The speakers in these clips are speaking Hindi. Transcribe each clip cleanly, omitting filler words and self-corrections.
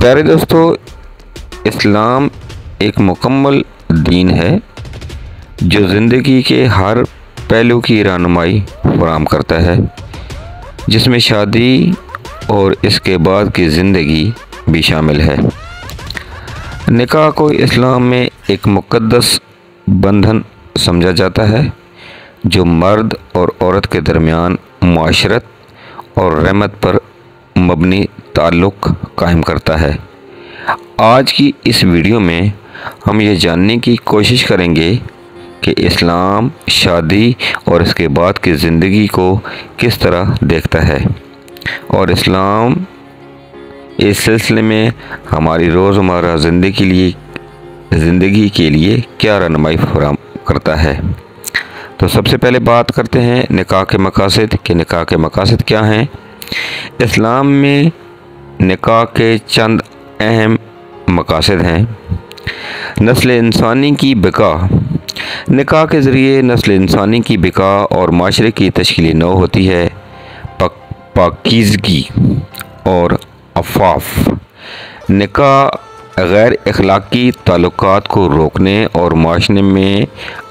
प्यारे दोस्तों, इस्लाम एक मुकम्मल दीन है जो ज़िंदगी के हर पहलू की रहनुमाई फराहम करता है, जिसमें शादी और इसके बाद की ज़िंदगी भी शामिल है। निकाह को इस्लाम में एक मुक़द्दस बंधन समझा जाता है जो मर्द और औरत के दरमियान मुआशरत और रहमत पर मबनी ताल्लुक़ कायम करता है। आज की इस वीडियो में हम ये जानने की कोशिश करेंगे कि इस्लाम शादी और इसके बाद की ज़िंदगी को किस तरह देखता है और इस्लाम इस सिलसिले में हमारी रोज़मर्रा ज़िंदगी के लिए क्या रहनुमाई फराहम करता है। तो सबसे पहले बात करते हैं निकाह के मकासद कि निकाह के मकासद क्या हैं। इस्लाम में निकाह के चंद अहम मकासद हैं। नस्ल इंसानी की बिका। निकाह के ज़रिए नस्ल इंसानी की बिका और माशरे की तश्कील नौ होती है। पाकीज़गी और अफ़ाफ़। निकाह गैर अखलाकी ताल्लुकात को रोकने और माशरे में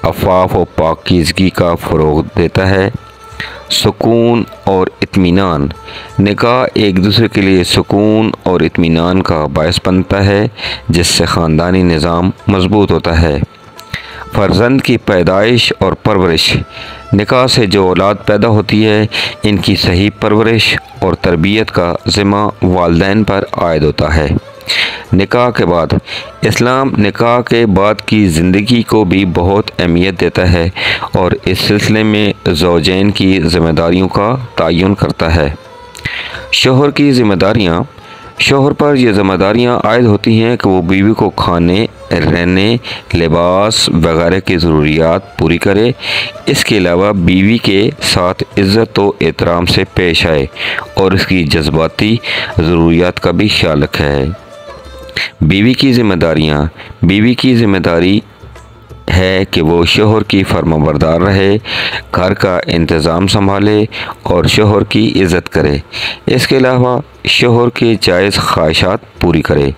अफ़ाफ़ और पाकीज़गी का फ़रोग़ देता है। सुकून और इत्मीनान। निकाह एक दूसरे के लिए सुकून और इत्मीनान का बायस बनता है, जिससे ख़ानदानी निज़ाम मज़बूत होता है। फ़र्ज़ंद की पैदाइश और परवरिश। निकाह से जो औलाद पैदा होती है, इनकी सही परवरिश और तरबियत का ज़िम्मा वालिदैन पर आयद होता है। निकाह के बाद। इस्लाम निकाह के बाद की ज़िंदगी को भी बहुत अहमियत देता है और इस सिलसिले में ज़ौजैन की ज़िम्मेदारियों का तयन करता है। शोहर की ज़िम्मेदारियाँ। शोहर पर यह ज़िम्मेदारियाँ आयद होती हैं कि वो बीवी को खाने, रहने, लिबास वगैरह की ज़रूरियात पूरी करे। इसके अलावा बीवी के साथ इज़्ज़त व एहतराम से पेश आए और उसकी जज्बाती ज़रूरियात का भी ख्याल रखे। बीवी की ज़िम्मेदारियाँ। बीवी की ज़िम्मेदारी है कि वो शोहर की फर्माबरदार रहे, घर का इंतज़ाम संभाले और शोहर की इज़्ज़त करे। इसके अलावा शोहर के जायज़ ख्वाहिशात पूरी करे।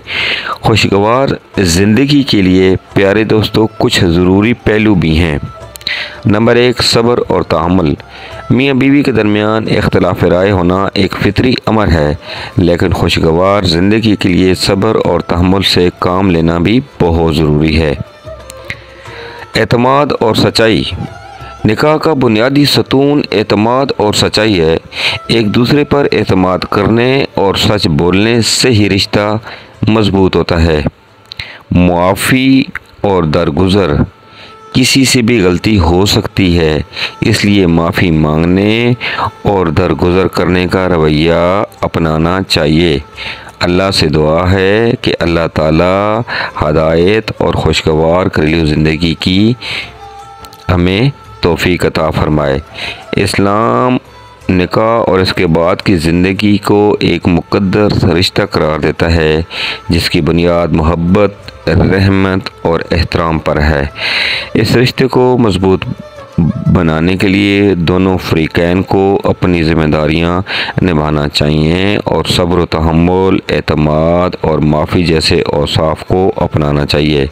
खुशगवार ज़िंदगी के लिए प्यारे दोस्तों कुछ ज़रूरी पहलू भी हैं। नंबर 1, सब्र और तहम्मुल। मियाँ बीवी के दरमियान इख्तिलाफ राय होना एक फ़ितरी अमर है, लेकिन खुशगवार ज़िंदगी के लिए सब्र और तहम्मुल से काम लेना भी बहुत ज़रूरी है। एतमाद और सच्चाई। निकाह का बुनियादी सतून एतमाद और सच्चाई है। एक दूसरे पर एतमाद करने और सच बोलने से ही रिश्ता मजबूत होता है। मुआफ़ी और दरगुज़र। किसी से भी गलती हो सकती है, इसलिए माफ़ी मांगने और दरगुज़र करने का रवैया अपनाना चाहिए। अल्लाह से दुआ है कि अल्लाह ताला हदायत और खुशगवार घरेलू ज़िंदगी की हमें तौफ़ीक़ अता फ़रमाए। इस्लाम निकाह और इसके बाद की ज़िंदगी को एक मुक़द्दस रिश्ता करार देता है, जिसकी बुनियाद मोहब्बत, रहमत और एहतराम पर है। इस रिश्ते को मज़बूत बनाने के लिए दोनों फ़रीक़ैन को अपनी ज़िम्मेदारियां निभाना चाहिए और सब्र, तहम्मुल, एतमाद और माफ़ी जैसे औसाफ़ को अपनाना चाहिए।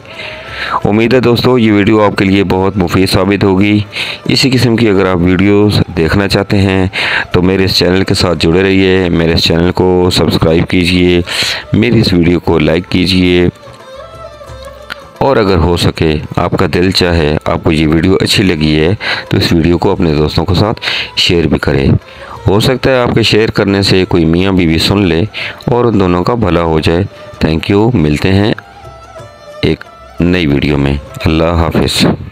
उम्मीद है दोस्तों ये वीडियो आपके लिए बहुत मुफीद साबित होगी। इसी किस्म की अगर आप वीडियोस देखना चाहते हैं तो मेरे इस चैनल के साथ जुड़े रहिए। मेरे इस चैनल को सब्सक्राइब कीजिए, मेरी इस वीडियो को लाइक कीजिए और अगर हो सके आपका दिल चाहे, आपको ये वीडियो अच्छी लगी है तो इस वीडियो को अपने दोस्तों के साथ शेयर भी करें। हो सकता है आपके शेयर करने से कोई मियाँ बीवी सुन ले और उन दोनों का भला हो जाए। Thank you. मिलते हैं एक नई वीडियो में। अल्लाह हाफ़िज़।